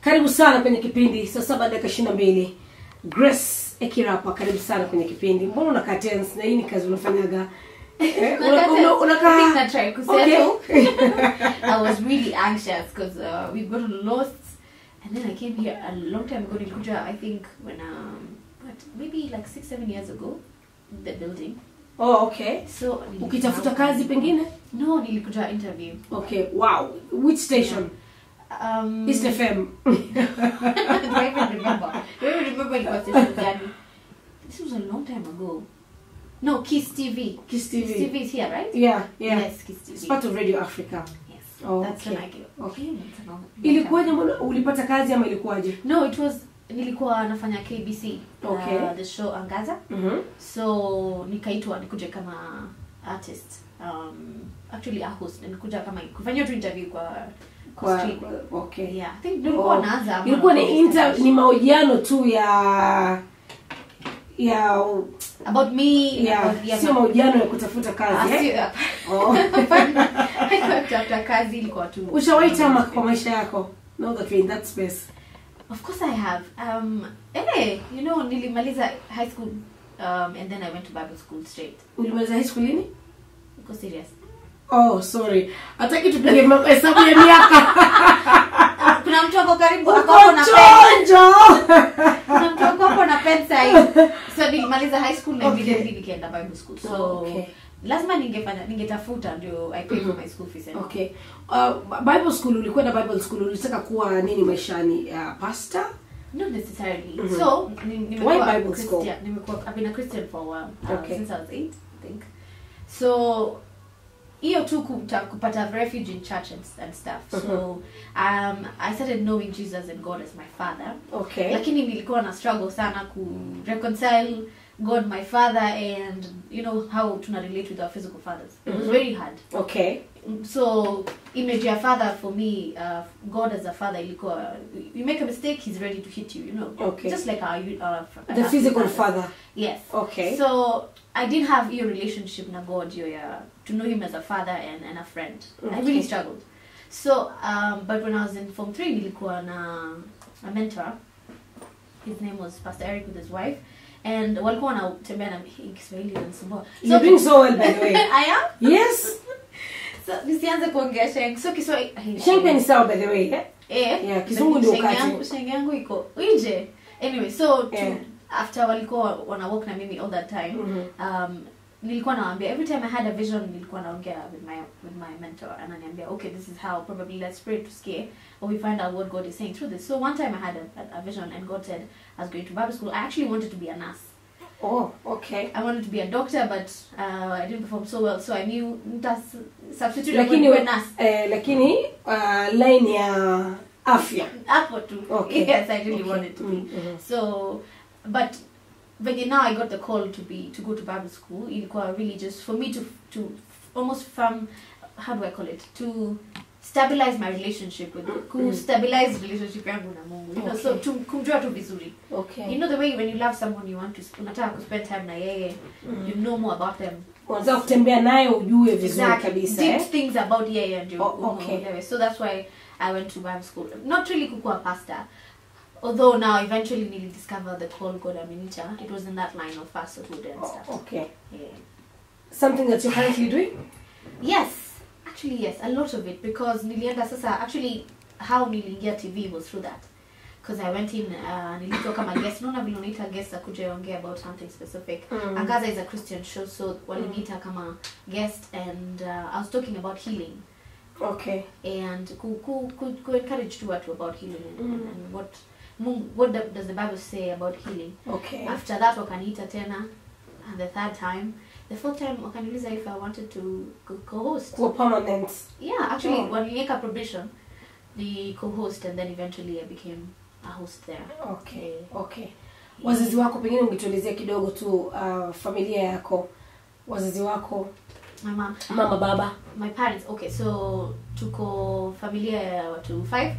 Karibu sana kwenye kipindi saa 7:22. Grace EKIRAPA, karibu sana kwenye kipindi. Mbona unakaa tense na hii ni kazi unafanyaga? Unakaa try kusettle. I was really anxious because we got lost, and then I came here a long time ago in Kuja, I think when maybe like 6-7 years ago, the building. Oh, okay. So ukitafuta kazi pengine? No, nilikuja interview. Okay, wow. Which station? East FM. Do I even remember? Do I even remember it was station gani? This was a long time ago. No, Kiss TV. Kiss TV. Kiss TV is here, right? Yeah. Yes, Kiss TV. It's part of Radio Africa. Yes. Oh, that's okay. when I get. Okay. Ilikuwaje ulipata kazi ama ilikuwaje? No, it was nilikuwa nafanya KBC. Okay. The show Angaza. So nikaitwa nikuje kama artist. Actually a host. Nilikuja kama kufanya tu interview kwa okay. Yeah, I think nilikuwa naanza. Ilikuwa ni mahojiano tu ya about me, yeah, sio mahojiano ya kutafuta kazi. Kutafuta kazi ilikuwa tu. Ushawahi tama kwa maisha yako? Now that we're in that space. Of course I have. You know, nilimaliza high school and then I went to Bible school straight. Ulimaliza high school lini? Uko serious? Oh, sorry. Hataki tupige hesabu ya miaka. Kuna mtu wako karibu akako na pen. Kuna mtu wako na pen size. So nilimaliza high school na immediately nikaenda Bible school. So okay. Lazima ningetafuta ndio I pay for my school fees. Okay. Bible school, ulikwenda Bible school, ulitaka kuwa nini maishani? Pastor? Not necessarily. So why Bible school? I've been a Christian for a while. Okay. Since I was 8, I think. So hiyo tu kupata refuge in church and stuff. So I started knowing Jesus and God as my father. Okay. Lakini nilikuwa na struggle sana ku reconcile God my father and you know how to relate with our physical fathers. It was very hard. Okay. So image your father for me, God as a father ilikuwa, you make a mistake, he's ready to hit you, you know. Okay. Just like the physical father. Yes. Okay. So I didn't have a relationship na God to know him as a father and a friend. Okay. I really struggled. So but when I was in Form 3 nilikuwa na a mentor. His name was Pastor Eric with his wife. And walikuwa wanatembea na Kiswahili na Nsumbua. You're doing so well, by the way. I am? Yes. So nisianze kuongea sheng. So Kiswahili. Sheng ni sawa, by the way. Yeah, Kizungu ndio kati. Sheng yangu iko nje. Anyway, so after walikuwa wana walk na mimi all that time, nilikuwa naambia every time I had a vision nilikuwa naongea with my mentor and ananiambia okay, this is how, probably let's pray to scare or we find out what God is saying through this. So one time I had a vision and God said I was going to Bible school. I actually wanted to be a nurse. Oh, okay. I wanted to be a doctor, but I didn't perform so well, so I knew that's substitute lakini a nurse. Lakini line ya afya. Hapo tu. Okay. Yes, I really wanted to be. So, but now I got the call to go to Bible school. Ilikuwa really just for me to almost how do I call it, to stabilize my relationship with stabilize relationship yangu na Mungu, you know. So to kumjua tu vizuri. Okay. You know the way when you love someone you want to unataka spend time na yeye, you know more about them. Unataka kutembea naye ujue vizuri kabisa. Deep things about yeye and you. Okay. So that's why I went to Bible school. Not really kukua pastor. Although now eventually nili discover the call God ameniita. It was in that line of pastorhood and stuff. Okay. Yeah. Something that you're currently doing? Yes. Actually, yes, a lot of it, because nilienda sasa, actually how niliingia TV was through that. Because I went in, nilitoka kama guest, naona vile unaita guest akuje ongea about something specific. Angaza is a Christian show, so waliniita kama guest and I was talking about healing. Okay. And ku encourage to watu about healing and what does the Bible say about healing. Okay. After that wakaniita tena, and the third time, the fourth time wakaniuliza if I wanted to co-host. For permanent. Yeah, actually waliniweka probation, the co-host, and then eventually I became a host there. Okay. Okay. Wazazi wako pengine ungetuelezea kidogo tu familia yako, wazazi wako? My mom, mama, baba. My parents. Okay, so tuko familia ya watu 5.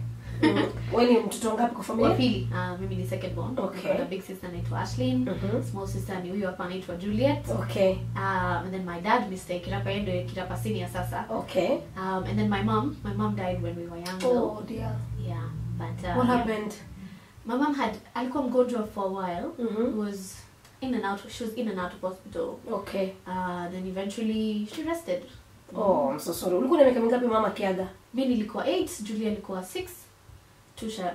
Wewe ni mtoto ngapi kwa familia? Wa pili. Mimi ni second born. Okay. Got a big sister named Ashlyn. Small sister ni huyo hapa anaitwa Juliet. Okay. And then my dad, Mr. EKIRAPA, endo EKIRAPA senior sasa. Okay. And then my mom died when we were young. Oh dear. Yeah. But what happened? My mom alikuwa mgonjwa for a while. Was in and out. She was in and out of hospital. Okay. Then eventually she rested. Oh, I'm so sorry. Ulikuwa na miaka mingapi mama kiaga? Mimi nilikuwa 8, Julia alikuwa 6.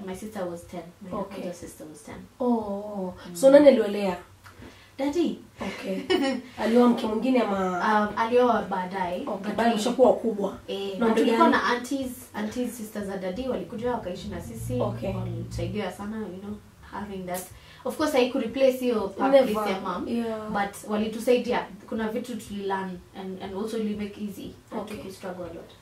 My sister was 10. My older sister was 10. Oh. So nani aliwalea? Daddy. Okay. Alioa mke mwingine ama alioa baadaye. Okay, bali mshakuwa kubwa. Na tulikuwa na aunties sisters za daddy walikuja wakaishi na sisi. Okay. Walisaidia sana, having that. Of course I could replace your place ya mom. Yeah. But walitusaidia. Kuna vitu tulilearn and also we make easy. Okay. To struggle a lot.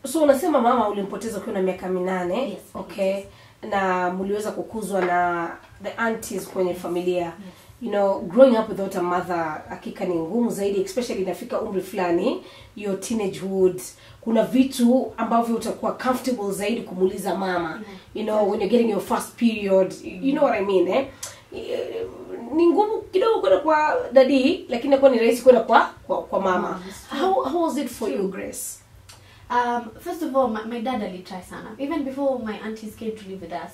So unasema mama ulimpoteza ukiwa na miaka 8. Yes. Okay. Na mliweza kukuzwa na the aunties kwenye familia. Yes. Growing up without a mother hakika ni ngumu zaidi, especially inafika umri fulani, your teenagehood. Kuna vitu ambavyo utakuwa comfortable zaidi kumuuliza mama. When you're getting your first period, you know what I mean, ni ngumu kidogo kwenda kwa daddy, lakini inakuwa ni rahisi kwenda kwa mama. How was it for you, Grace? First of all, my dad alitry sana. Even before my aunties came to live with us,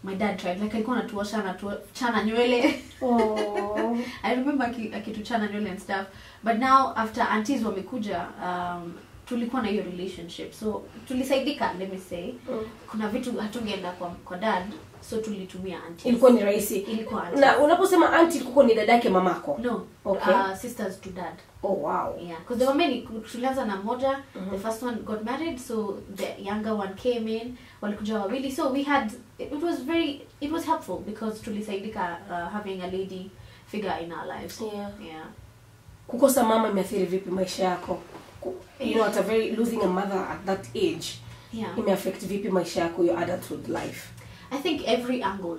my dad tried. Like alikuwa anatuchana nywele. Oh. I remember akituchana nywele and stuff. But now after aunties wamekuja, tulikuwa na hiyo relationship. So tulisaidika, let me say. Kuna vitu hatungeenda kwa dad, so tulitumia aunties. Ilikuwa ni rahisi. Ilikuwa aunties. Na unaposema auntie kuko ni dadake mamako? No. Okay. Sisters to dad. Oh wow. Yeah, because there were many. Tulianza na moja. The first one got married, so the younger one came in. Walikuja wawili. So we had, it was helpful because tulisaidika having a lady figure in our lives. Yeah. Kukosa mama imeathiri vipi maisha yako? At losing a mother at that age. Yeah. Imeaffect vipi maisha yako, your adulthood life? I think every angle.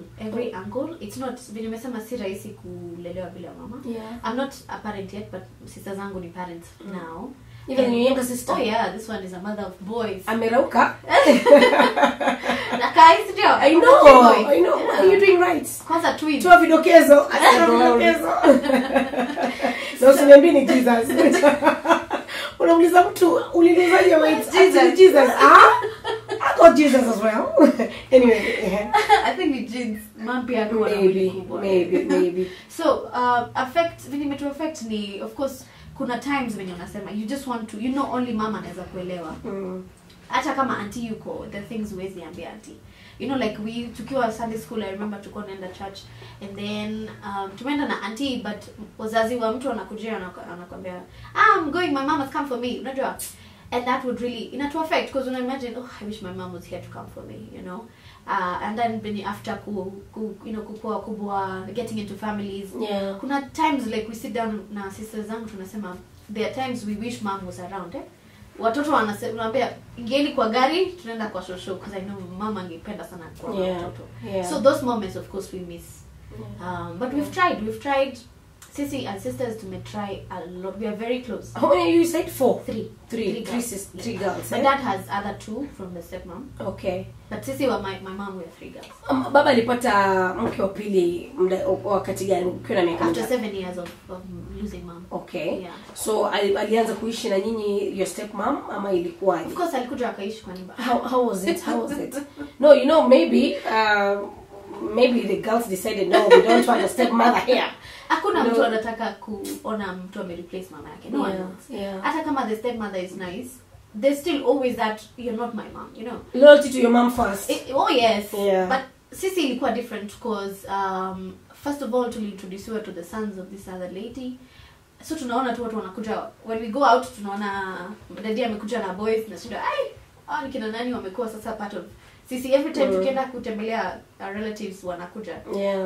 It's not nimesema si rahisi kulelewa bila mama. Yeah. I'm not a parent yet, but sisters zangu ni parents now. Even your younger sister? Oh yeah, this one is a mother of boys. Amerauka? I know. You're doing right. Kwanza twins. Tuwa vidokezo. Na usiniambie ni Jesus. Unauliza mtu ulinizaje weight? Jesus. I got Jesus as well. Anyway, I think the genes mom pia ndo maybe. So, affect ni, of course, kuna times when unasema you just want to, only mama anaweza kuelewa. Hata kama auntie yuko, the things huwezi ambia auntie. Like tukiwa Sunday school, I remember tuko naenda church, and then tumeenda na auntie, but wazazi wa mtu anakujia anakuambia, I'm going, my mom has come for me, unajua. And that would really affect, because when I imagine, I wish my mom was here to come for me, and then after kukua kubwa, getting into families, kuna times like we sit down na sisters zangu tunasema, there are times we wish mom was around, watoto wanaambia ingieni kwa gari tunaenda kwa shosho, because I know mama angependa sana kwa watoto. So those moments of course we miss. But we've tried sisi and sisters to try a lot. We are very close. How many you said? 4? 3. Three girls. My dad has other 2 from the stepmom. Okay. But sisi my mom, we are 3 girls. Baba alipata mke wa pili wakati gani? Ukiwa na miaka after 7 years of losing mom. Okay. Yeah. So alianza kuishi na nyinyi your stepmom ama ilikuwa? Of course alikuja akaishi kwa nyumba. How was it? No, maybe the girls decided, no, we don't want a stepmother here. Hakuna mtu anataka kuona mtu amereplace mama yake. No one wants. Hata kama the stepmother is nice, there's still always that you're not my mom, Loyalty to your mom first. Yes. Yeah. But sisi ilikuwa different because first of all tuliintroduce her to the sons of this other lady. So tunaona tu watu wanakuja, when we go out tunaona daddy amekuja na boys na sio ni kina nani wamekuwa sasa part of sisi. Every time tukienda kutembelea relatives wanakuja.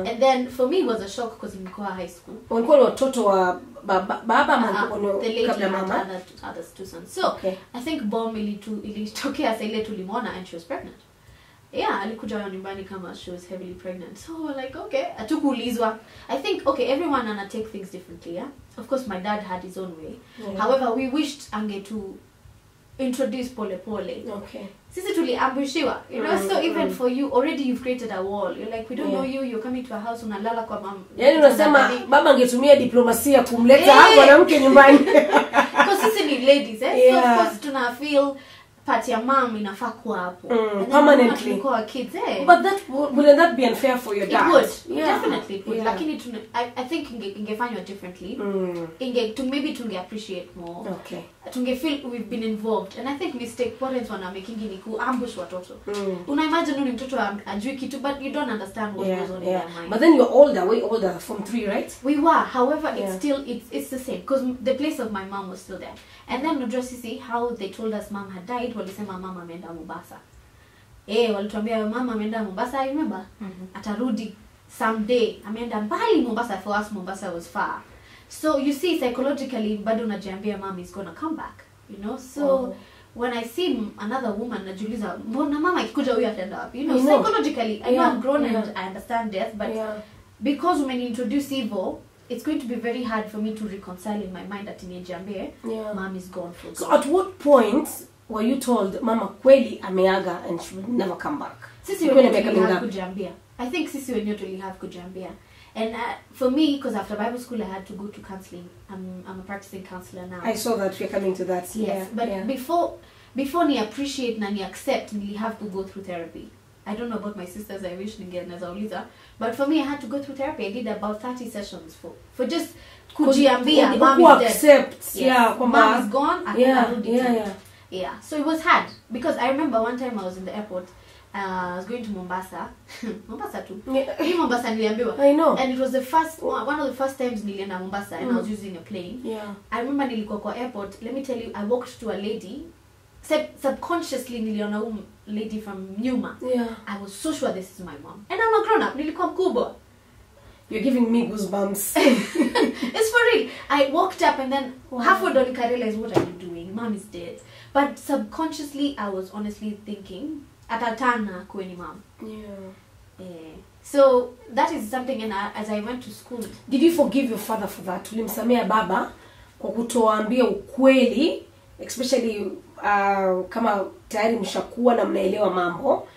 And then for me it was a shock because nilikuwa high school. Walikuwa ni watoto wa baba kabla mama, other 2 sons. So I think bomb ilitokea saa ile tulimwona and she was pregnant. Alikuja nyumbani kama she was heavily pregnant. So like atukuulizwa. I think everyone ana take things differently. Of course my dad had his own way. However, we wished ange to introduce pole. Sisi tuliambushiwa, so even for you already you've created a wall. You're like, we don't know you're coming to a house unalala kwa mama. Unasema baba angetumia diplomasia kumleta mwanamke nyumbani. Because sisi ni ladies, So of course tuna feel part ya mom inafaa kuwa hapo. Permanently. Kwa kids, eh. But that wouldn't that be unfair for your dad? It would. Yeah. Definitely it would. Yeah. Lakini I think ingefanywa differently. Maybe tunge appreciate more. Okay. Tunge feel we've been involved. And I think mistake parents wana making ni kuambush watoto. Una imagine ni mtoto ajui kitu, but you don't understand what goes on in their mind. But then you're older, way older, from 3, right? We were. However, it's still it's the same because the place of my mom was still there. And then unajua sisi how they told us mom had died, walisema mama ameenda Mombasa. Walituambia mama ameenda Mombasa, I remember. Atarudi someday. Ameenda mbali Mombasa. For us Mombasa was far. So you see psychologically bado unajiambia mom is going to come back, you know? So when I see another woman najiuliza mbona mama ikikuja huyu ataenda wapi? You know, psychologically I know I'm grown and I understand death, but because when you introduce evil, it's going to be very hard for me to reconcile in my mind that nijiambie mom is gone for good. So at what point were you told mama kweli ameaga and she will never come back? Sisi wenyewe tulihav kujiambia. I think sisi wenyewe tulihav kujiambia. And for me, because after Bible school I had to go to counseling. I'm a practicing counselor now. I saw that we're coming to that. Yes, but before ni appreciate na ni accept, nili have to go through therapy. I don't know about my sisters, I wish ningeweza, but for me I had to go through therapy. I did about 30 sessions for just kujiambia mom is dead. Mom is gone. Yeah. So it was hard because I remember one time I was in the airport. I was going to Mombasa. Mombasa too. Mombasa niliambiwa. I know. And it was one of the first times nilienda Mombasa and I was using a plane. Yeah. I remember nilikuwa kwa airport. Let me tell you, I walked to a lady. Subconsciously niliona lady from nyuma. Yeah. I was so sure this is my mom. And I'm a grown up. Nilikuwa mkubwa. You're giving me goosebumps. It's for real. I walked up and then halfway down I realized, what are you doing? Mom is dead. But subconsciously I was honestly thinking atatana kweni mom. So that is something, and as I went to school. Did you forgive your father for that? Ulimsamea baba kwa kutoambia ukweli, especially kama tayari mshakuwa na mnaelewa mambo?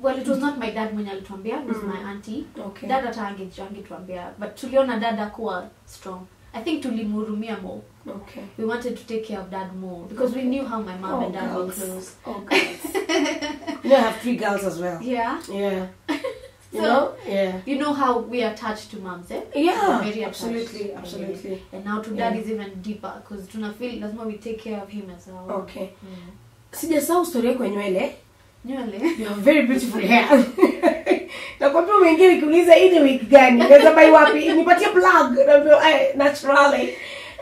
Well, it was not my dad mwenye alituambia, it was my auntie. Okay. Dad angetuambia, but tuliona dada kuwa strong. I think tulimhurumia more. Okay. We wanted to take care of dad more because we knew how my mom and dad were close. Oh, girls. You know, I have 3 girls as well. Yeah. Yeah. You know? Yeah. You know how we are attached to moms, eh? Yeah. Very absolutely. Absolutely. And now to dad is even deeper because tuna feel that's why we take care of him as well. Okay. Sijasahau story yako ya nywele. Nywele. You have very beautiful hair. Nakwambia mwingine kuuliza hii ni wig gani? Naweza buy wapi? Nipatie plug. Naambia naturally.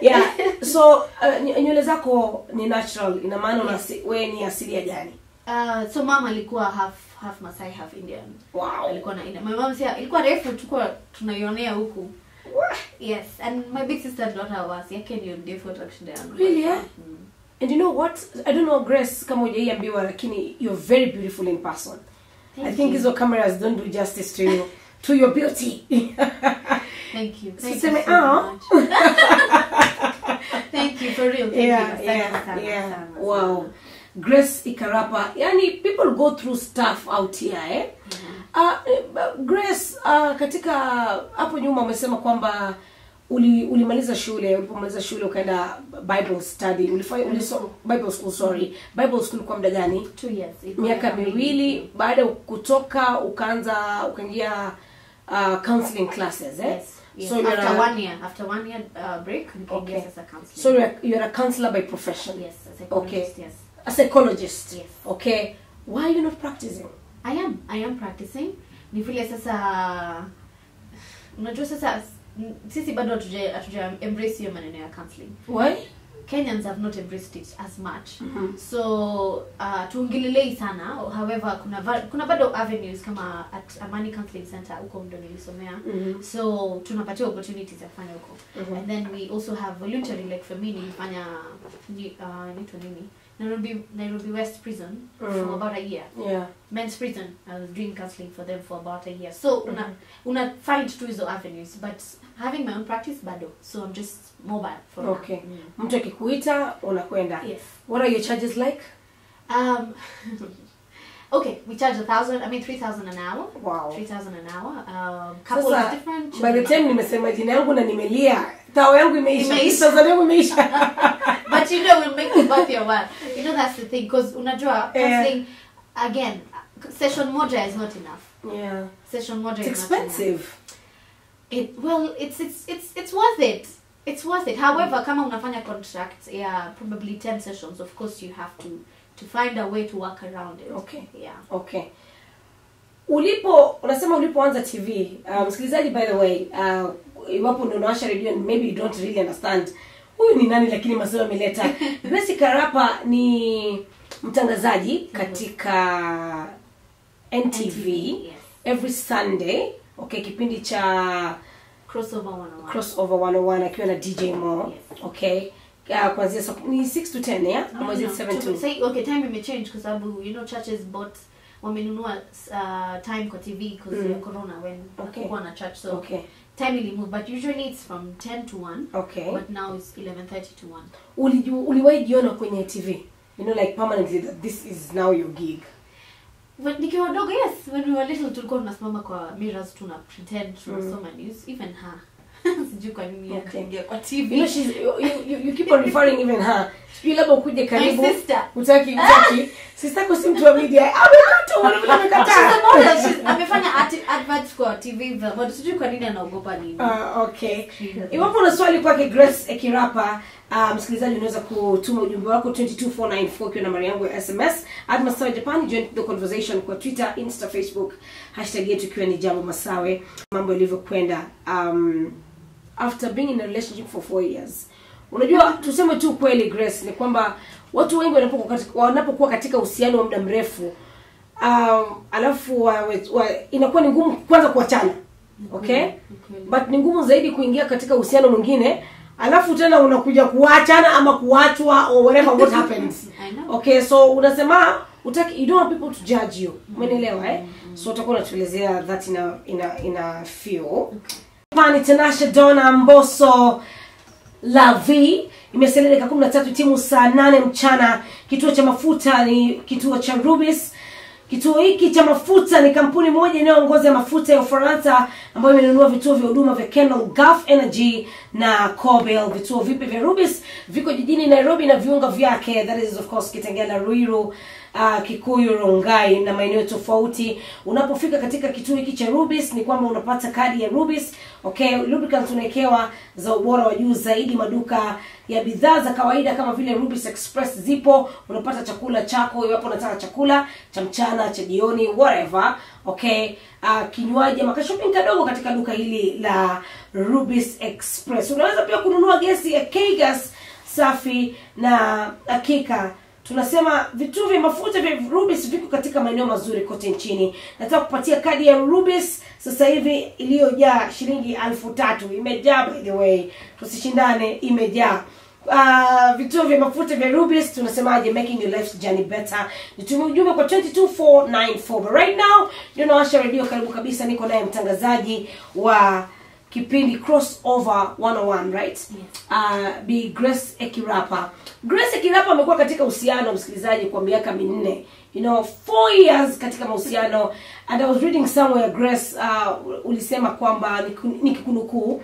Yeah. So nywele zako ni natural. Ina maana wewe ni asili ya gani? So mama alikuwa half Masai, half Indian. Wow. Alikuwa na Indian. My mom said ilikuwa refu tukua tunaionea huku. Yes, and my big sister daughter was yake ndio ndefu actually. Really? Yeah? And you know what? I don't know Grace kama hujaiambiwa lakini you're very beautiful in person. I think hizo cameras don't do justice to your beauty. Thank you. Thank you so much. Thank you for real. Yeah. Wow. Grace EKIRAPA. Yani people go through stuff out here, eh? Grace, katika hapo nyuma umesema kwamba ulimaliza shule, ulipomaliza shule ukaenda Bible study. Bible school kwa muda gani? 2 years. Miaka 2. Baada kutoka ukaingia counseling classes, eh? Yes. So after 1 year break, okay. As a counselor. So you're a counselor by profession. Yes, a psychologist. Okay. Yes. A psychologist. Yes. Okay. Why are you not practicing? I am practicing. Ni vile sasa unajua sasa sisi bado hatuja embrace hiyo maneno ya counseling. Why? Kenyans have not embraced it as much. So tuongelelei sana. However kuna bado avenues kama at Amani Counseling Center huko ndo nilisomea. So tunapatia opportunities ya kufanya huko. And then we also have voluntary, like for me nilifanya Nairobi West Prison for about a year. Yeah. Men's prison. I was doing counseling for them for about a year. So una find two hizo avenues, but having my own practice bado. So I'm just mobile for now. Okay. Mtu akikuita unakwenda. Yes. What are your charges like? Okay, we charge 3,000 an hour. Wow. 3,000 an hour. Couple is different. By the time nimesema jina yangu na nimelia, tao yangu imeisha. 3,000 yangu imeisha. But you know, we'll make it worth your while. You know, that's the thing, because unajua counseling again, session moja is not enough. Yeah. Session moja it's is expensive. Not enough. It's worth it. It's worth it. However, kama unafanya contract, probably 10 sessions, of course you have to find a way to work around it. Okay. Yeah. Okay. Unasema ulipoanza TV, msikilizaji, by the way, iwapo ndio unawasha radio and maybe you don't really understand huyu ni nani, lakini masema ameleta. Grace EKIRAPA ni mtangazaji katika NTV, yes. Every Sunday, okay, kipindi cha Crossover 101 akiwa na DJ Moh, yes. Okay. Kuanzia ni 6 to 10, yeah? No, is it 7 to? Say okay, time may change because you know churches bought wamenunua time kwa TV because of corona when people na church, so time will move, but usually it's from 10 to 1. Okay. But now it's 11:30 to 1. Uliwahi jiona kwenye TV? You know, like permanently that this is now your gig. But nikiwa dogo, yes, when we were little tulikuwa tunasimama kwa mirrors tuna pretend tunasoma news, even her. Sijui kwa nini akaingia kwa TV. You know, you keep on referring even her. Sijui labda ukuje karibu. My sister. Utaki. Sister ko si mtu wa media. She's amefanya adverts kwa TV, but sijui kwa nini anaogopa nini. Okay. Iwapo una swali kwake Grace EKIRAPA, msikilizaji, unaweza kutuma ujumbe wako 22494 kwa nambari yangu ya SMS @masawe_japan. Join the conversation kwa Twitter, Insta, Facebook. #yetu ikiwa ni Jambo Masawe. Mambo yalivyokwenda after being in a relationship for 4 years. Unajua, tuseme tu kweli Grace, ni kwamba watu wengi wanapokuwa katika uhusiano wa muda mrefu, alafu inakuwa ni ngumu kwanza kuachana. Okay? But ni ngumu zaidi kuingia katika uhusiano mwingine, alafu tena unakuja kuachana ama kuachwa or whatever what happens. Okay, so unasema you don't want people to judge you. Umeelewa So utakuwa unatuelezea that in a feel. Pani Tanasha Donna Mbosso La Vie imeseleleka 13 timu saa 8 mchana. Kituo cha mafuta ni kituo cha Rubis. Kituo hiki cha mafuta ni kampuni moja inayoongoza mafuta ya Ufaransa ambayo imenunua vituo vya huduma vya Kendall, Gulf Energy na Cobel. Vituo vipi vya Rubis viko jijini Nairobi na viunga vyake, that is of course Kitengela, Ruiru, Kikuyu, Rongai na maeneo tofauti. Unapofika katika kituo hiki cha Rubis ni kwamba unapata kadi ya Rubis. Okay, lubricants unaekewa za ubora wa juu zaidi. Maduka ya bidhaa za kawaida kama vile Rubis Express zipo. Unapata chakula chako iwapo unataka chakula cha mchana, cha jioni, whatever. Okay, kinywaji ama shopping kadogo katika duka hili la Rubis Express. Unaweza pia kununua gesi ya K-Gas safi na hakika. Tunasema vituo vya mafuta vya Rubis viko katika maeneo mazuri kote nchini. Nataka kupatia kadi ya Rubis sasa hivi iliyojaa shilingi 3,000. Imejaa, by the way. Tusishindane, imejaa. Vituo vya mafuta vya Rubis tunasemaje, making your life's journey better. Nitumie ujumbe kwa 22494. But right now, ndio nawasha radio karibu kabisa, niko naye mtangazaji wa kipindi Crossover 101, right? Yes. Be Grace EKIRAPA. Grace EKIRAPA amekuwa katika uhusiano, msikilizaji, kwa miaka 4. You know, 4 years katika mahusiano. And I was reading somewhere, Grace, ulisema kwamba nikikunukuu,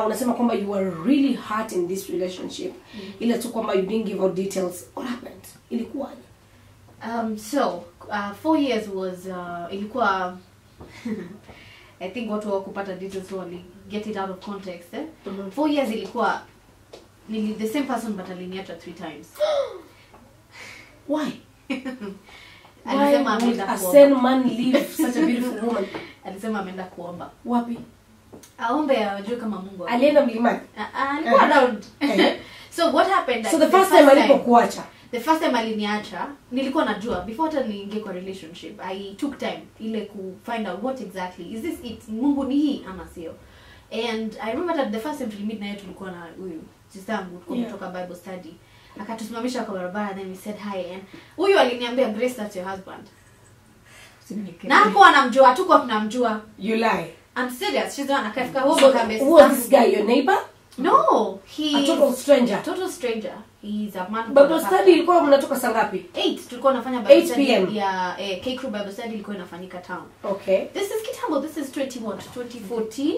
unasema kwamba you were really hurt in this relationship. Ila tu kwamba you didn't give out details. What happened? Ilikuwaje? So 4 years was ilikuwa I think watu wakupata details wali get it out of context. 4 years ilikuwa the same person but aliniacha 3 times. Why? Alisema would a sane man leave such a beautiful woman? Alisema ameenda kuomba. Wapi? Aombe ajue kama Mungu. Alienda mlimani. Alikuwa around. So what happened? So the first time alipokuacha. The first time aliniacha, nilikuwa najua before hata niingie kwa relationship. I took time ile ku find out what exactly is this it, Mungu ni hii ama sio. And I remember that the first time we meet na yetu tulikuwa na huyu sister yangu kutoka Bible study. Akatusimamisha kwa barabara, then we said hi, and huyu aliniambia, Grace, that's your husband. Na hapo anamjua, hatuko tunamjua. You lie. I'm serious. She's the one akafika huko kambe. Who was this guy, your neighbor? No, a total stranger. Total stranger. He's a man. Bible study ilikuwa mnatoka saa ngapi? 8. Tulikuwa nafanya Bible 8 study PM. ya K-Crew Bible study ilikuwa inafanyika town. Okay. This is kitambo. This is 2014.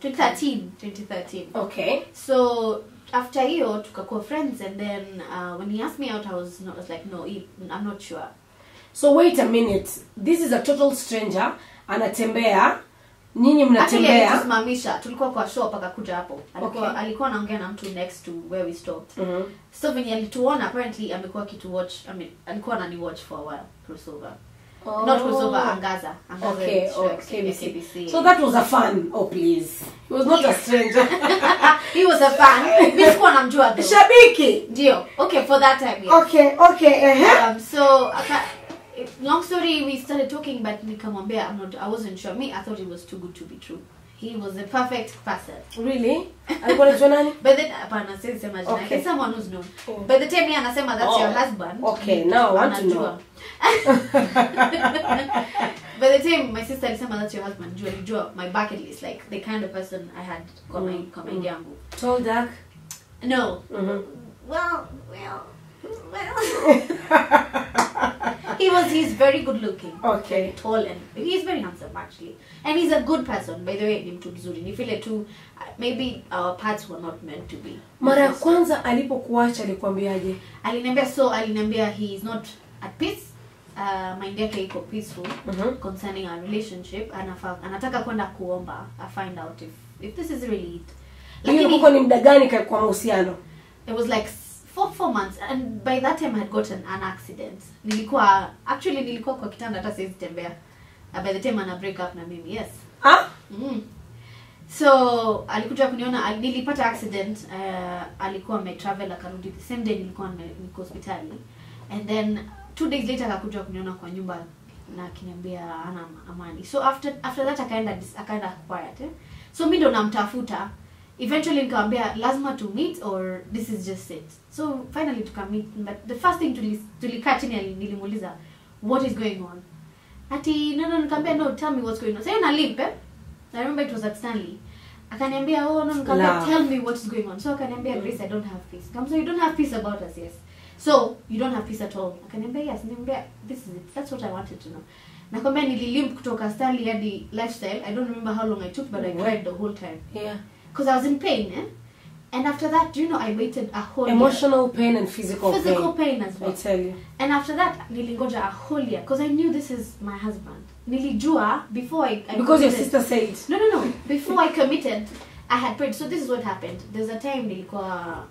2013. Okay. So after hiyo tukakuwa friends, and then when he asked me out I was like no, I'm not sure. So wait a minute. This is a total stranger. Anatembea. Nyinyi mnatembea. Tusimamisha. Tulikuwa kwa shop akakuja hapo. Alikuwa anaongea na mtu next to where we stopped. So when alituona apparently amekuwa kitu watch. I mean alikuwa anani watch for a while. Crossover. Oh. Not crossover, Angaza. Okay, KBC. So that was a fan. Oh please. He was not a stranger. He was a fan. Mimi sikuwa namjua though. Shabiki. Ndio. Okay, for that time. Yes. Okay. So long story, we started talking, but nikamwambia I wasn't sure. Me, I thought it was too good to be true. He was the perfect person. Really? Alikuwa anaitwa nani? But then apana sema jina. It's someone who's known. By the time he anasema that's your husband. Okay, now I want to know. By the time my sister alisema that's your husband, jua my bucket list, like the kind of person I had kwa my yangu. Tall, dark? No. Well. He's very good looking. Okay. Tall, and he's very handsome actually. And he's a good person, by the way. Ni mtu mzuri. Ni feel too maybe our paths were not meant to be. Mara ya kwanza alipokuacha alikwambiaje? Aliniambia he is not at peace. Mind yake iko peaceful concerning our relationship. Anataka kwenda kuomba. I find out if this is really it. Lakini uko ni muda gani kwa mahusiano? It was like 4 months, and by that time I had gotten an accident. Nilikuwa kwa kitanda hata siwezi tembea. By the time ana break up na mimi, yes. So alikuja kuniona, nilipata accident, alikuwa ametravel akarudi the same day niko hospitali. And then 2 days later akakuja kuniona kwa nyumba na akiniambia ana amani. So after that akaenda quiet. So mimi ndo namtafuta. Eventually nikamwambia lazima to meet or this is just it. So finally tukammeet, but the first thing tulikaa chini nilimuuliza what is going on. Ati no nikamwambia no, tell me what's going on. Sasa na limp. I remember it was at Stanley. Akaniambia oh no, nikamwambia tell me what is going on. So akaniambia Grace, I don't have peace. Nikamwambia you don't have peace about us, yes. So you don't have peace at all. Akaniambia yes. Nikamwambia this is it. That's what I wanted to know. Nakwambia nililimp kutoka Stanley hadi Lifestyle. I don't remember how long I took, but I cried the whole time. Yeah. Because I was in pain, And after that, I waited a whole emotional pain and physical pain as well. I tell you. And after that, nilingoja a whole year because I knew this is my husband. Nilijua before I because your sister said. No. Before I committed, I had prayed. So this is what happened. There's a time I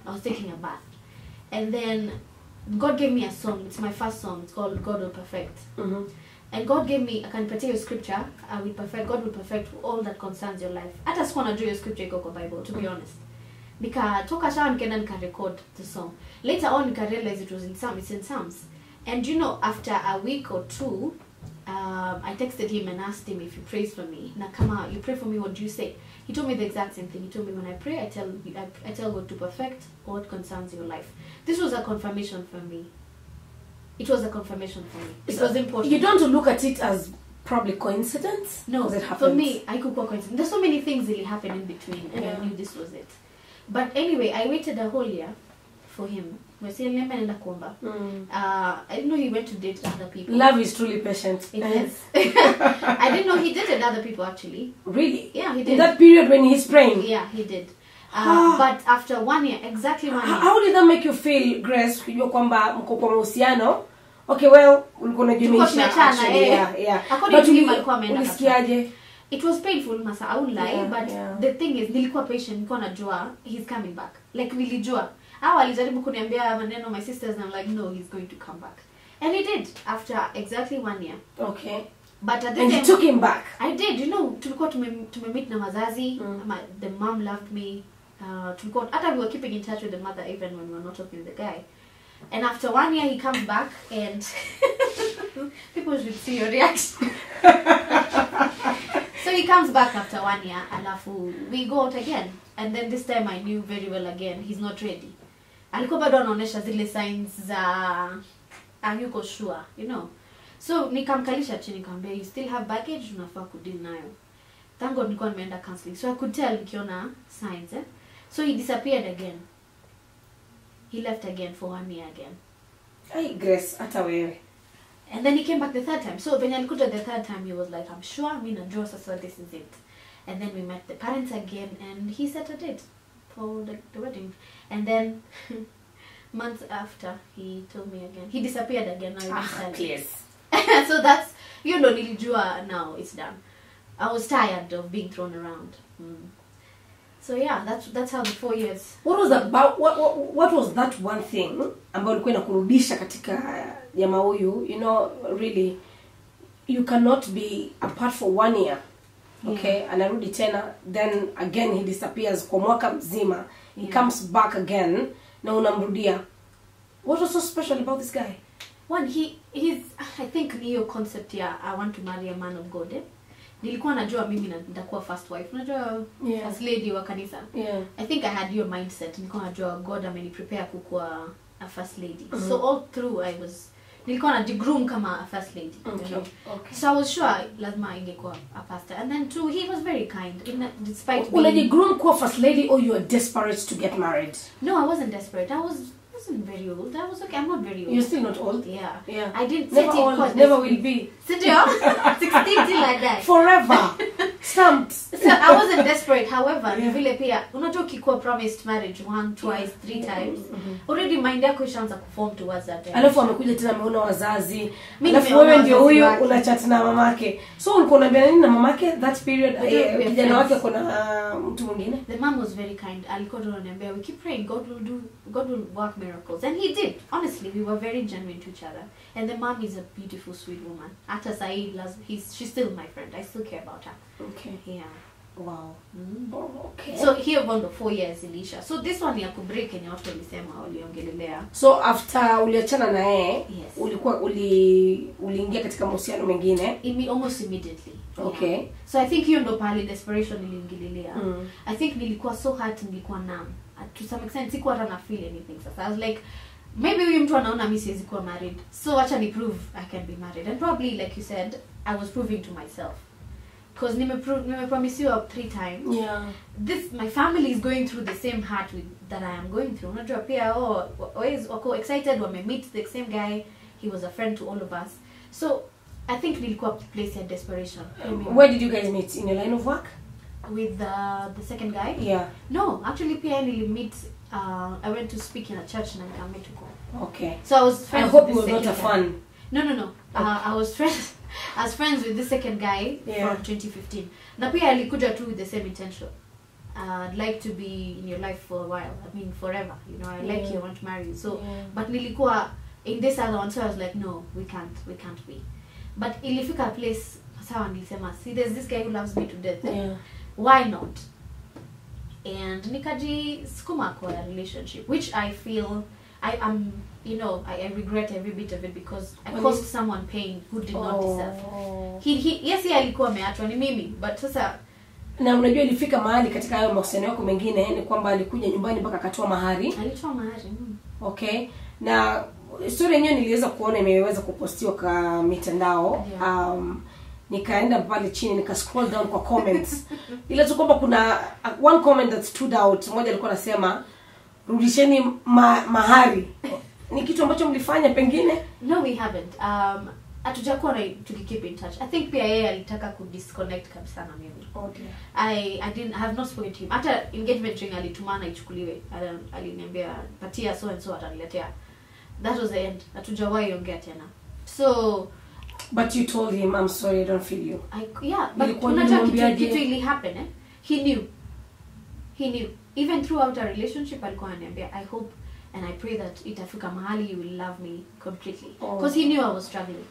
was taking a bath, and then God gave me a song. It's my first song. It's called God Will Perfect. And God gave me, I can tell you scripture, God will perfect all that concerns your life. I just want to do your scripture iko kwa Bible, to be honest. Nikatoka shawa nikaenda nika-record the song. Later on nika-realize it was in Psalms. And after a week or 2, I texted him and asked him if he prays for me. Na kama you pray for me, what do you say? He told me the exact same thing. He told me when I pray, I tell God to perfect all that concerns your life. This was a confirmation for me. It was a confirmation for me. It was important. You don't look at it as probably coincidence? No, it for me, I could call coincidence. There's so many things really happened in between, and I knew this was it. But anyway, I waited a whole year for him. I didn't know he went to date other people. Love is truly patient. It is. I didn't know he dated other people actually. Really? Yeah, he did. In that period when he's praying? Yeah, he did. But after 1 year, exactly 1 year. How did that make you feel, Grace? Kujua kwamba mko kwa mahusiano? Okay, well, ulikuwa na jumuisha actually. Yeah. According to him, alikuwa ameenda. Ulisikiaje? It was painful, Masa, I won't lie, but the thing is, nilikuwa patient, nilikuwa najua he's coming back. Like nilijua. Alijaribu kuniambia maneno my sisters, and I'm like, no, he's going to come back. And he did after exactly 1 year. Okay. But at the and time, you took him back. I did. Tulikuwa tumemeet na wazazi. The mom loved me. After we were keeping in touch with the mother even when we were not talking with the guy. And after 1 year he comes back and people should see your reaction. So he comes back after 1 year, alafu we go out again. And then this time I knew very well again he's not ready. Alikuwa bado anaonesha zile signs za hayuko sure, So nikamkalisha chini nikamwambia you still have baggage, unafaa kudeal nayo. Thank God nilikuwa nimeenda counseling. So I could tell nikiona signs. So he disappeared again. He left again for 1 year again. Ay, Grace, hata wewe. And then he came back the third time. So when alikuja the third time, he was like, I'm sure I'm in a draw, so this is it. And then we met the parents again, and he set a date for the wedding. And then months after, he told me again. He disappeared again. So that's, you know, nilijua, now it's done. I was tired of being thrown around. So yeah, that's how the 4 years. What was that one thing ambayo ulikuwa inakurudisha katika jamaa huyu? You know, really, you cannot be apart for 1 year. Okay, anarudi tena, then again he disappears kwa mwaka mzima. He comes back again na unamrudia. What was so special about this guy? One, he's, I think niyo concept ya I want to marry a man of God. Nilikuwa najua mimi nitakuwa first wife. Unajua first lady wa kanisa. I think I had your mindset. Nilikuwa najua God ameniprepare kukuwa a first lady. So all through nilikuwa najigroom kama a first lady. Okay. So I was sure lazima ingekuwa a pastor. And then too, he was very kind. Despite being... Unajigroom kuwa first lady or you were desperate to get married? No, I wasn't desperate. I wasn't very old. I was okay. I'm not very old. You're still not old? Yeah. I didn't never old, never will be. 16 till I die. Forever. Stamped. So I wasn't desperate. However, vile pia unajua ukikuwa promised marriage 1, twice, 3 times, already mind yako ishaanza kuform towards that. Alafu amekuja tena ameona wazazi. Alafu wewe ndio huyo unachat na mamake. So ulikuwa unaambia nini na mamake that period? Kijana wake kuna mtu mwingine? The mom was very kind. Alikuwa ananiambia we keep praying God will work miracles, and he did. Honestly, we were very genuine to each other. And the mom is a beautiful, sweet woman. Hata sahi she's still my friend. I still care about her. Okay. Yeah. Wow. Okay. So here on the 4 years Elisha. So this one ya kubreak yenye watu walisema waliongelelea. So after uliachana na yeye, ulikuwa uliingia katika mahusiano mengine? Almost immediately. Okay. Yeah. So I think hiyo ndo pale desperation iliingilia. I think nilikuwa so hurt, nilikuwa numb. To some extent sikuwa hata na feel anything. So I was like, maybe huyu mtu anaona mimi siwezi kuwa married. So acha ni prove I can be married. And probably like you said, I was proving to myself. Because nime promise you 3 times. Yeah. My family is going through the same heart that I am going through. Unajua pia wako excited when we meet the same guy. He was a friend to all of us. So I think nilikuwa place of desperation. Where did you guys meet? In your line of work? With the second guy? Yeah. No, actually pia meet I went to speak in a church and I met to go. Okay. So I was friends. I hope with you were not a fan. No. I was friends with the second guy from 2015. Na pia alikuja tu with the same intention. I'd like to be in your life for a while. I mean forever. You know, I like you, I want to marry you. So but nilikuwa in this other one, so I was like, no, we can't be. But ilifika a place sawa nilisema, see there's this guy who loves me to death. Yeah. Why not? And nikaji skuma kwa relationship, which I feel I regret every bit of it because I caused someone pain who did not deserve. He alikuwa ameachwa ni mimi, but sasa na unajua ilifika mahali katika hayo mahusiano yako mengine ni kwamba alikuja nyumbani mpaka akatoa mahari. Alitoa mahari. Okay. Na story yenyewe niliweza kuona imeweza kupostiwa kwa mitandao. Nikaenda pale chini nika scroll down kwa comments. Ila tu kwamba kuna one comment that stood out. Mmoja alikuwa anasema rudisheni mahari. Ni kitu ambacho mlifanya pengine? No, we haven't. Hatujakuwa tukikeep in touch. I think pia yeye alitaka ku disconnect kabisa na mimi. Okay. I have not spoken to him. Hata engagement ring alitumana ichukuliwe. Aliniambia patia so and so ataniletea. That was the end. Hatujawahi ongea tena. So but you told him, I'm sorry, I don't feel you. But unajua kitu ili happen He knew. Even throughout our relationship alikuwa ananiambia, I hope and I pray that itafika mahali you will love me completely. Because he knew I was struggling.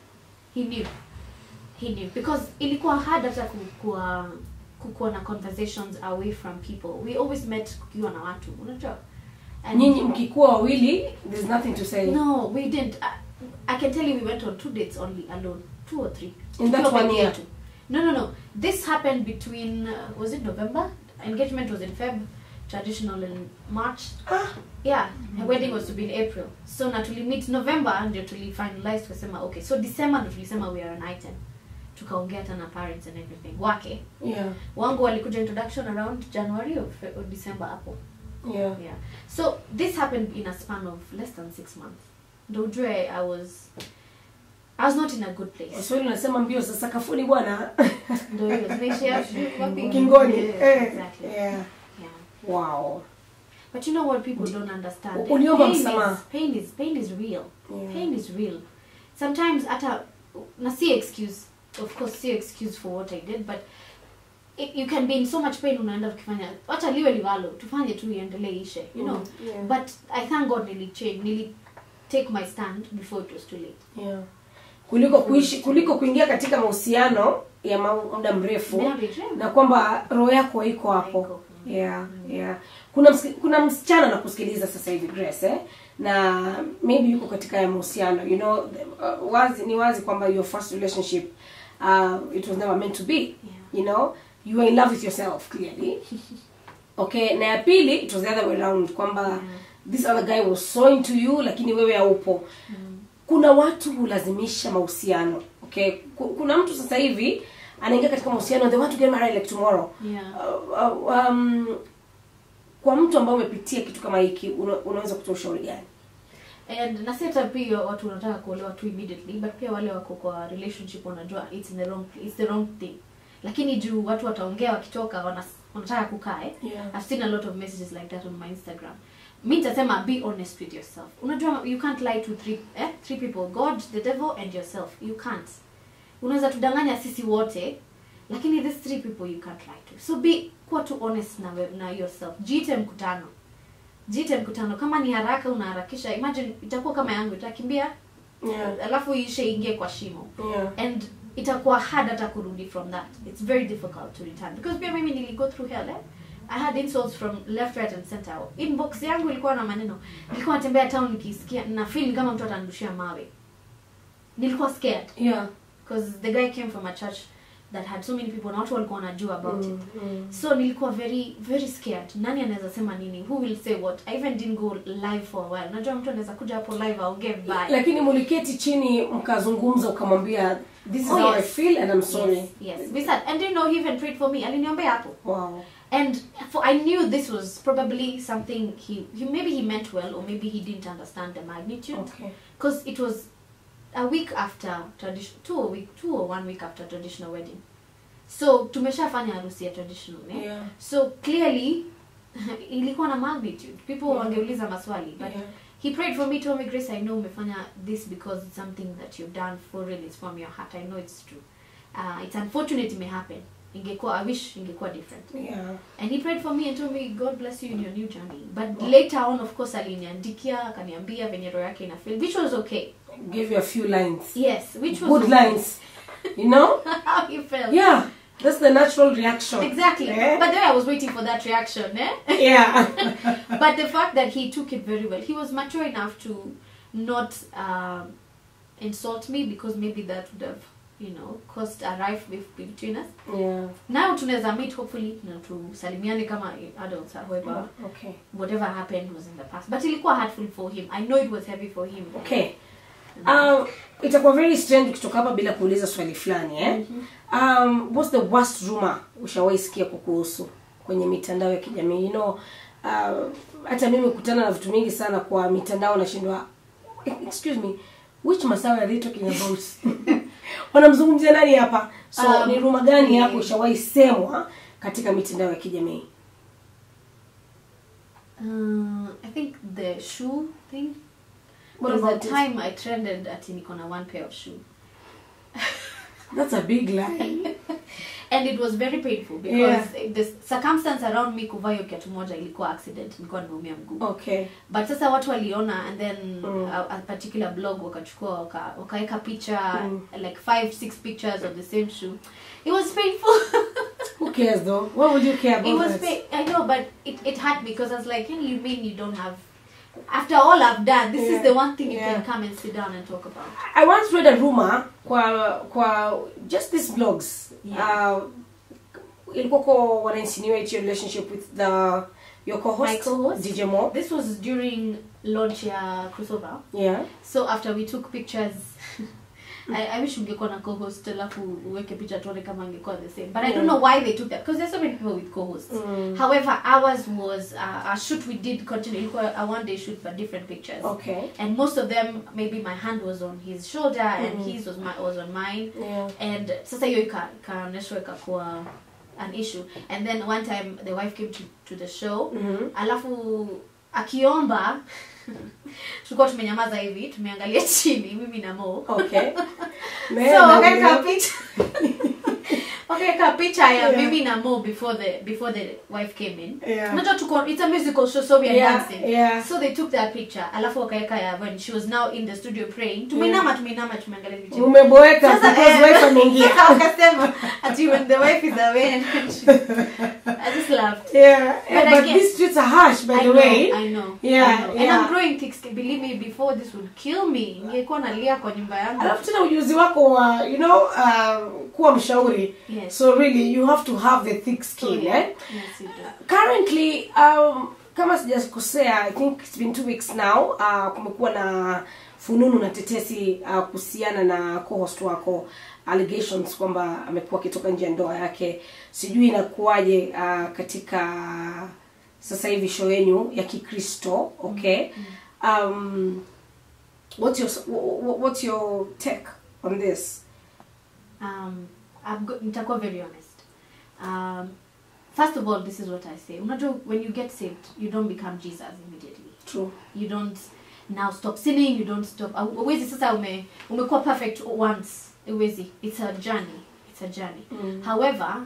He knew. Because ilikuwa hard hata kukuwa na conversations away from people. We always met kukiwa na watu, unajua. Nyinyi mkikuwa wawili, there's nothing to say. No, we didn't. I can tell you we went on 2 dates only alone. 2 or 3. In that 1 year? No. This happened between, was it November? Engagement was in Feb. Traditional in March. Yeah, her wedding was to be in April. So na meet November and to finalize kusema okay. So December ndo tulisema we are an item. Tukaongea tena parents and everything. Wake. Yeah. Wangu walikuja introduction around January or December hapo. Yeah. So this happened in a span of less than 6 months. Dojue, I was not in a good place. So unasema mbio za sakafuni bwana. Ndio hiyo. Tunaishia wapi? Kingoni. Exactly. Yeah. Wow. But you know what people don't understand? Pain is real. Yeah. Pain is real. Sometimes na see excuse. Of course, see excuse for what I did, but you can be in so much pain unaenda ukifanya acha liwe liwalo tufanye tu iendelee ishe, you know. Yeah. But I thank God nili take my stand before it was too late. Yeah. Kuliko kuingia katika mahusiano ya muda mrefu na kwamba roho yako iko hapo. Yeah. Kuna msichana na kusikiliza sasa hivi Grace na maybe yuko katika mahusiano, you know, wazi kwamba your first relationship it was never meant to be. Yeah. You know, you are in love with yourself clearly. Okay, na ya pili it was the other way around kwamba this other guy was so into you lakini wewe haupo. Kuna watu hulazimisha mahusiano. Okay, kuna mtu sasa hivi anaingia katika mahusiano, they want to get married like tomorrow. Yeah. Kwa mtu ambaye umepitia kitu kama hiki unaweza kutoa ushauri gani? And na seta pia watu wanataka kuolewa tu immediately, but pia wale wako kwa relationship wanajua it's the wrong thing. Lakini juu watu wataongea wakitoka wanataka kukaa. Yeah. I've seen a lot of messages like that on my Instagram. Mimi nitasema be honest with yourself. Unajua you can't lie to three people, God, the devil and yourself. You can't. Unaweza tudanganya sisi wote, lakini these 3 people you can't lie to. So be kuwa tu honest na yourself. Jiite mkutano. Kama ni haraka unaharakisha. Imagine itakuwa kama yangu itakimbia. Yeah. Alafu ishe ingie kwa shimo. Yeah. And itakuwa hard hata kurudi from that. It's very difficult to return because pia mimi nili go through hell. I had insults from left, right and center. Inbox yangu ilikuwa na maneno. Nilikuwa natembea town nikisikia na feel kama mtu atandushia mawe. Nilikuwa scared. Yeah. Because the guy came from a church that had so many people, na watu walikuwa wanajua about it. So nilikuwa very very scared. Nani anaweza sema nini? Who will say what? I even didn't go live for a while. Najua mtu anaweza kuja hapo live aongee bye. Lakini muliketi chini mkazungumza ukamwambia this is how I feel and I'm sorry. Yes. We said, and you know, he even prayed for me. Aliniombea hapo. Wow. And I knew this was probably something maybe he meant well, or maybe he didn't understand the magnitude. Okay. Because it was a week after two or 1 week after traditional wedding. So tumeshafanya harusi ya traditional, eh? Yeah. So clearly ilikuwa na magnitude. People wangeuliza maswali, but he prayed for me, told me, Grace, I know umefanya this because it's something that you've done for real, it's from your heart. I know it's true. It's unfortunate it may happen. I wish ingekuwa different. Yeah. And he prayed for me and told me, God bless you in your new journey. But later on, of course, aliniandikia, akaniambia venye roho yake ina feel, which was okay. Give you a few lines. Yes, which was good okay. Lines. You know? How he felt. Yeah. That's the natural reaction. Exactly. Eh? But then I was waiting for that reaction, eh? Yeah. But the fact that he took it very well, he was mature enough to not insult me, because maybe that would have, you know, caused a rife between us. Yeah. Now tunaweza meet hopefully na tusalimiane kama adults, however. Okay. Whatever happened was in the past. But ilikuwa hurtful for him. I know it was heavy for him. Okay. Itakuwa very strange kutoka hapa bila kuuliza swali fulani, eh? What's the worst rumor ushawahi sikia kukuhusu kwenye mitandao ya kijamii? You know, hata mimi kukutana na vitu mingi sana kwa mitandao nashindwa, excuse me, which masawa are they talking about? Wanamzungumzia nani hapa? So ni rumor gani hapo ushawahi semwa katika mitandao ya kijamii? I think the shoe thing. What There was about a time I trended at niko na 1 pair of shoe. That's a big lie. And it was very painful because the circumstance around me kuvaa hiyo kiatu moja ilikuwa accident, nilikuwa nimeumia mguu. Okay. But sasa watu waliona, and then a particular blog wakachukua wakaeka picture, like 5-6 pictures of the same shoe. It was painful. Who cares though? Why would you care about it was that? I know, but it hurt me because I was like, you mean you don't have, after all I've done, this is the one thing you can come and sit down and talk about. I once read a rumor kwa just these blogs. Ilikuwa wana insinuate your relationship with your co-host, my co-host, DJ Moh. This was during launch ya crossover. Yeah. So after we took pictures, I wish ungekuwa na co-host alafu uweke picha tuone kama angekuwa the same. But I don't know why they took that, because there's so many people with co-hosts. However, ours was a shoot we did continue, a one day shoot for different pictures. Okay. And most of them, maybe my hand was on his shoulder and his was on mine. Yeah. And sasa hiyo ikaoneshwa ikakuwa an issue. And then one time the wife came to the show. Alafu akiomba tulikuwa tumenyamaza hivi, tumeangalia chini mimi na Moh. Okay. So okay, picture ya mimi na Moh before the wife came in. It's a musical show, so we are dancing. Yeah. So they took that picture. Alafu wakaeka ya when she was now in the studio praying. Tumeangalia chini. Umeboeka because wife ameingia. Akasema ati when the wife is away and I just laughed. Yeah. But these streets are harsh, by the way. I know. Yeah. And I'm growing thick skin. Believe me, before this would kill me. Ningekuwa nalia kwa nyumba yangu. Alafu tena ujuzi wako wa, kuwa mshauri. Yes. So really you have to have the thick skin, Yes, you do. Currently kama sijakosea, I think it's been 2 weeks now, kumekuwa na fununu na tetesi kuhusiana na co-host wako, allegations kwamba amekuwa akitoka nje ya ndoa yake. Sijui inakuaje katika sasa hivi show yenu ya Kikristo, okay? What's your take on this? Nitakuwa very honest. First of all, this is what I say. When you get saved, you don't become Jesus immediately. True. You don't now stop sinning, you don't stop. Uwezi sasa umekuwa perfect once. Uwezi. It's a journey. However,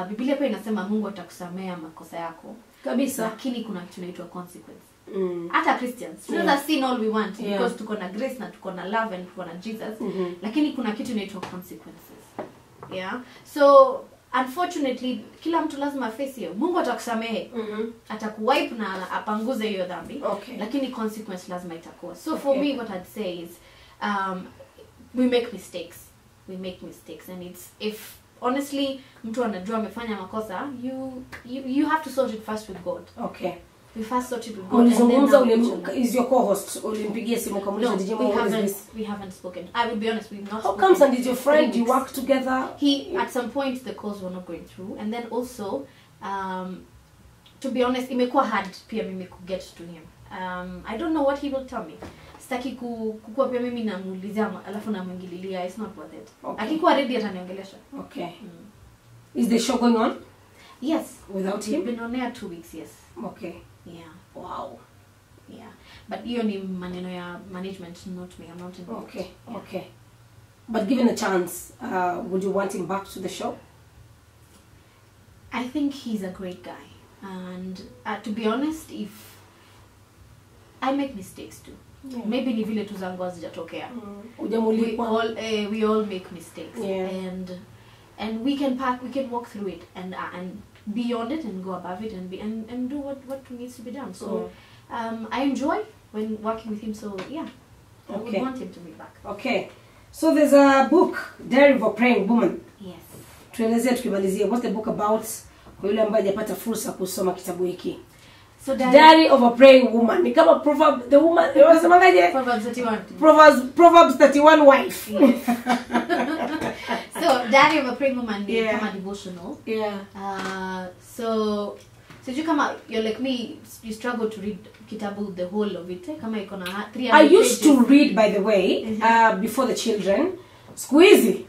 Biblia pia inasema Mungu atakusamea makosa yako. Kabisa. Lakini kuna kitu inaitwa consequence. Hata Christians, tunaweza sin all we want because tuko na grace na tuko na love and tuko na Jesus. Lakini kuna kitu inaitwa consequences. Yeah. So unfortunately kila mtu lazima face hiyo. Mungu atakusamehe. Atakuwipe na apanguze hiyo dhambi. Okay. Lakini consequence lazima itakuwa. So for me what I'd say is we make mistakes and it's, if honestly mtu anajua amefanya makosa, you have to sort it first with God. Okay. We first sort it with God. Is your co-host ulimpigia simu kamuliza DJ Moh? We haven't spoken. I will be honest, we've not spoken. How comes? And is your friend, you work together? At some point the calls were not going through, and then also to be honest imekuwa hard pia mimi ku get to him. I don't know what he will tell me. Sitaki kukua pia mimi namuulizia alafu namwingililia. It's not worth it. Akikuwa ready ataniongelesha. Okay. Is the show going on? Yes. Without him? We've been on air 2 weeks, yes. Okay. Yeah. Wow. Yeah. But hiyo ni maneno ya management, not me. I'm not involved. Okay. Yeah. Okay. But given a chance, would you want him back to the show? I think he's a great guy. And to be honest, if I make mistakes too. Yeah. Maybe ni vile tu zangu hazijatokea. We all make mistakes. Yeah. And we can walk through it and beyond it and go above it and do what needs to be done. So I enjoy when working with him, so yeah. I would want him to be back. Okay. So there's a book, Diary of a Praying Woman. Yes. Tuelezea tukimalizia, what's the book about kwa yule ambaye hajapata fursa kusoma kitabu hiki? So Diary of a Praying Woman. Ni kama Proverbs, the woman, wasemangaje? Proverbs 31. Proverbs 31 wife. Yes. So Diary of a Praying Woman ni kama devotional. Yeah. So you kama you're like me, you struggle to read kitabu the whole of it. Kama iko na 300 I used to read, by the way, before the children. Squeezy.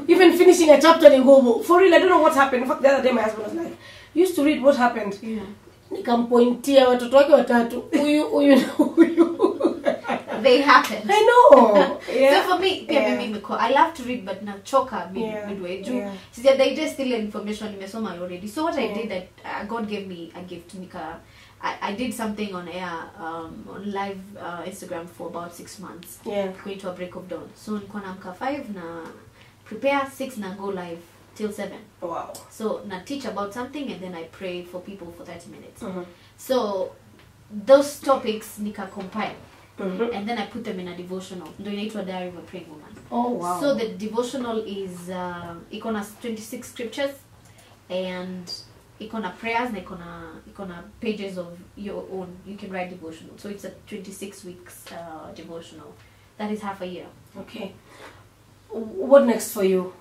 Even finishing a chapter in Gobo. For real, I don't know what happened. In fact, the other day my husband was like, you used to read, what happened? Yeah. Nikampointia watoto wake watatu. Huyu. They happen. I know. So for me, I love to read, but nachoka midway. So they just steal information nimesoma already. So what I did, that God gave me a gift. I did something on air, on live Instagram for about 6 months. Going to a break of dawn. So nilikuwa naamka 5 na prepare 6 na go live till 7. Wow. So na teach about something and then I pray for people for 30 minutes. So those topics nika compile. And then I put them in a devotional. Ndio inaitwa Diary of a Praying Woman. Oh wow. So the devotional is iko na 26 scriptures and iko na prayers na iko na pages of your own. You can write devotional. So it's a 26 weeks devotional. that is half a year. Okay. What next for you?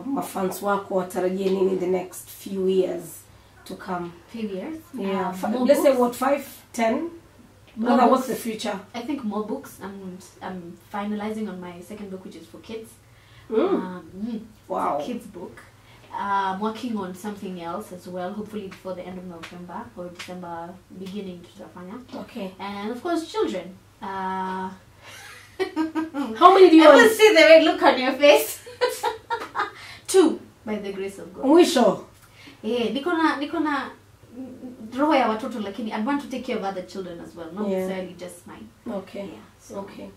Mafans wako watarajie nini in the next few years to come? Few years? Yeah. Let's say what, 5, 10? What's the future? I think more books. I'm finalizing on my second book, which is for kids. Wow. It's a kids book. I'm working on something else as well, hopefully before the end of November or December, beginning to Tafanya. Okay. And of course, children. How many do you want? I will see the red look on your face. 2, by the grace of God. Mwisho. Yeah, niko na roho ya watoto, lakini I want to take care of other children as well, not necessarily just mine. Okay. Yeah. So, okay.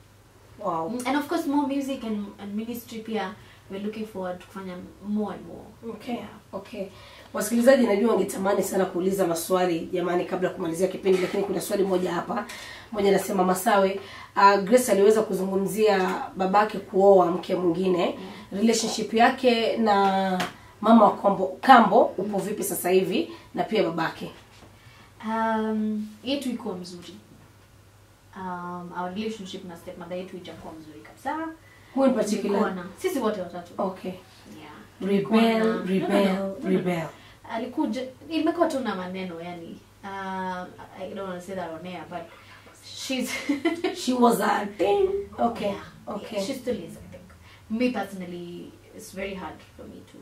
Wow. And of course more music and ministry pia. We're looking forward to kufanya more and more. Okay. Yeah. Okay. Wasikilizaji, najua wangetamani sana kuuliza maswali jamani kabla kumalizia kipindi, lakini kuna swali moja hapa. Moja nasema Masawe, Grace aliweza kuzungumzia babake kuoa mke mwingine. Relationship yake na mama wa kambo upo vipi sasa hivi na pia babake? Yetu iko mzuri. Our relationship na stepmother yetu ijakuwa mzuri kabisa. Who in particular? Sisi wote watatu. Okay. Yeah. Rebel. Alikuja, imekuwa tu na maneno yani. I don't want to say that on air, but she was a thing. Okay. Yeah. Okay. Yeah, she still is, I think. Me personally, it's very hard for me to.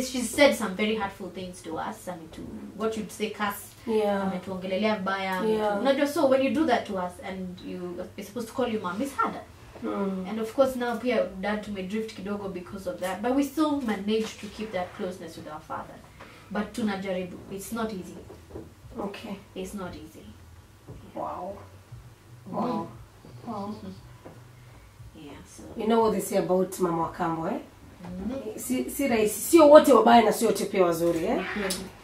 She said some very hurtful things to us. I mean, to what you'd say, cuss. Yeah. I mean, to ongelelea vibaya. Yeah. Not just so when you do that to us and you're supposed to call you mom, it's harder. And of course now pia dad may drift kidogo because of that, but we still manage to keep that closeness with our father. But tunajaribu, it's not easy. Okay. It's not easy. Yeah. Wow. Yeah, so you know what they say about mama wa kambo, eh? Si rahisi, sio wote wabaya na sio wote pia wazuri, eh?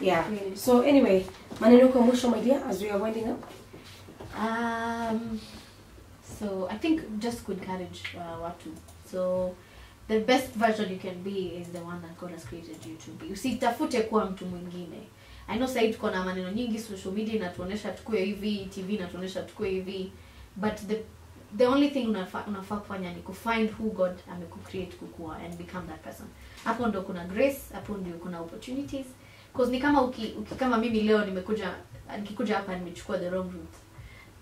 Yeah. So anyway, maneno kwa mwisho my dear as we are winding up. So I think just to encourage watu. So the best version you can be is the one that God has created you to be. Usitafute kuwa mtu mwingine. I know sasa tuko na maneno nyingi, social media inatuonesha tukue hivi, TV inatuonesha tukue hivi, but the only thing unafaa kufanya ni find who God amekucreate kukua and become that person. Hapo ndo kuna grace, hapo ndio kuna opportunities. Because ni kama kama mimi leo nikikuja hapa nimechukua the wrong route.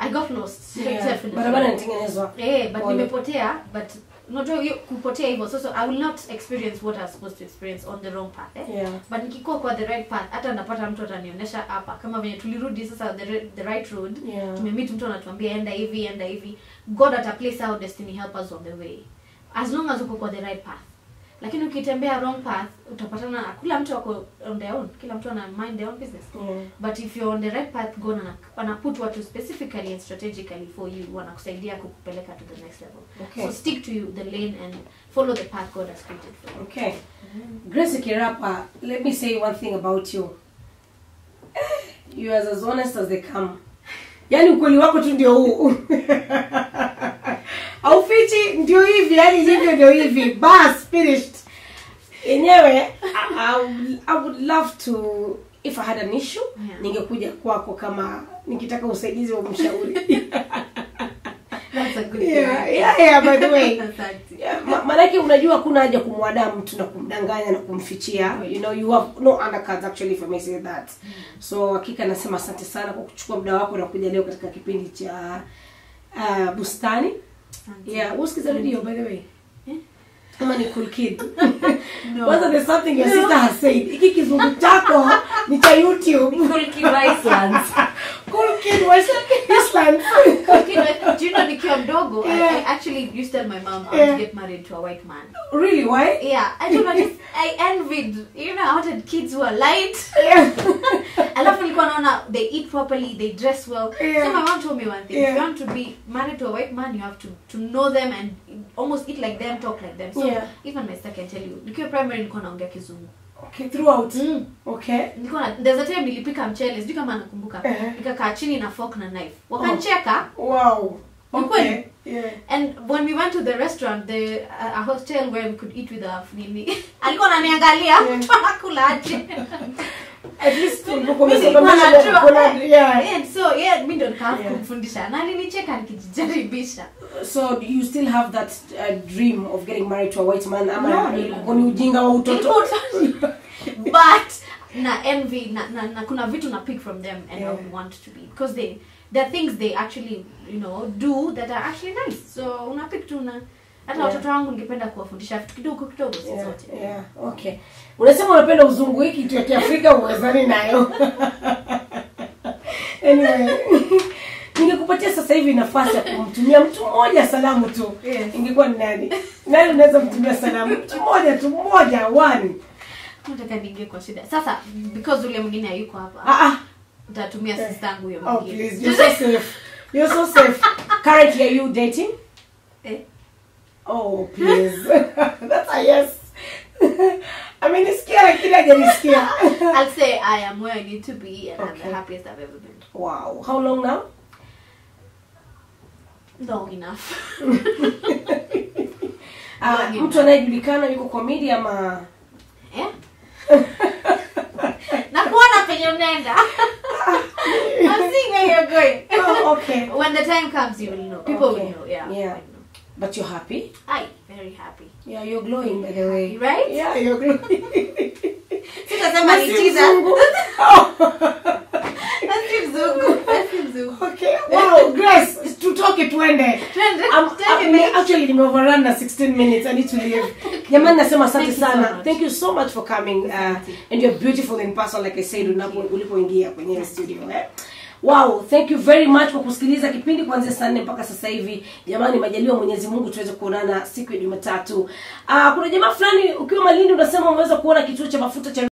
I got lost. Definitely. Barabara nitengenezwa. But nimepotea, but unajua kupotea hivyo. So I will not experience what I was supposed to experience on the wrong path, eh? Yeah. But nikikuwa kwa the right path, hata napata mtu atanionyesha hapa kama venye tulirudi sasa the right road. Yeah. Tumemeet mtu anatuambia enda hivi. God at a place our destiny help us on the way. As long as uko kwa the right path. Lakini ukitembea wrong path utapatana na kila mtu wako on their own. Kila mtu ana mind their own business. Yeah. But if you're on the right path, God anaput watu specifically and strategically for you, wanakusaidia kukupeleka to the next level. Okay. So stick to the lane and follow the path God has created for you. Okay. Grace EKIRAPA, let me say one thing about you. You are as honest as they come. Yani ukweli wako tu ndio huu. Aufichi ndio hivi, yani hivyo ndio hivi. Bas, finished. Enyewe, I would love to, if I had an issue, ningekuja kwako kama nikitaka usaidizi wa mshauri. That's a good yeah, by the way. Manake unajua kuna haja kumwada mtu na kumdanganya na kumfichia. You know, you have no undercards actually, if I may say that. So hakika nasema asante sana kwa kuchukua muda wako na kuja leo katika kipindi cha Bustani. Yeah, usikiza radio by the way. Kama ni cool kid. No. Whether there's something your sister has said. Iki kizungu chako ni cha YouTube. Cool kid Icelands. Cool kid Icelands. Do you know nikiwa mdogo, I actually used to tell my mom I want to get married to a white man. Really? Why? Yeah, I don't know. I envied, you know, I wanted kids who are light. Yeah. Alafu nilikuwa naona they eat properly, they dress well. Yeah. So my mom told me one thing. If you want to be married to a white man, you have to know them and almost eat like them, talk like them. So even my sister can tell you, nikiwa primary nilikuwa naongea kizungu. Okay, throughout. Okay. There's a time nilipika mchele, sijui kama nakumbuka. Nikakaa chini na fork na knife. Wakancheka. Wow. Okay. Yeah. And when we went to the restaurant, a hostel where we could eat with our nini. Alikuwa ananiangalia, tunakula aje. At least and so mimi ndo nikaanza kumfundisha. Na alinicheka nikijijaribisha. So do you still have that dream of getting married to a white man? No. Ni ujinga wa utoto. But na envy na kuna vitu na pick from them and I would want to be, because there are things they actually, you know, do that are actually nice. So una pick tu na hata watoto wangu ningependa kuwafundisha vitu kidogo zote. Yeah, okay. Unasema unapenda uzungu, hiki kitu ya Kiafrika uwezani nayo. Anyway, ningekupatia sasa hivi nafasi ya kumtumia mtu mmoja salamu tu. Ingekuwa ni nani? Nani unaweza kumtumia salamu? Mtu mmoja, one. Nataka ninge kwa shida. Sasa because ule mwingine hayuko hapa. Nitatumia sister yangu hiyo mwingine. Oh please, you're so safe. You're so safe. Currently are you dating? Oh please. That's a yes. I mean, I'll say I am where I need to be and I'm the happiest I've ever been. Wow. How long now? Long enough. Mtu anayejulikana yuko kwa media ama na kuona penye unaenda. I'm seeing where you're going. Oh, okay. When the time comes, you will know. People will know. Yeah. But you're happy? Very happy. Yeah, you're glowing by the way. Right? Yeah, you're glowing. Sitasema ni tiza. That's mzungu. Okay. Wow, Grace, tutoke tuende. Actually I'm overrun na 16 minutes. I need to leave. Jamani nasema asante sana. Thank you so much for coming. And you're beautiful in person, like I said ulipoingia kwenye studio. Wow, thank you very much kwa kusikiliza kipindi kuanzia saa 4 mpaka sasa hivi. Jamani, majaliwa Mwenyezi Mungu tuweze kuonana siku ya Jumatatu. Kuna jamaa fulani ukiwa Malindi unasema unaweza kuona kituo cha mafuta cha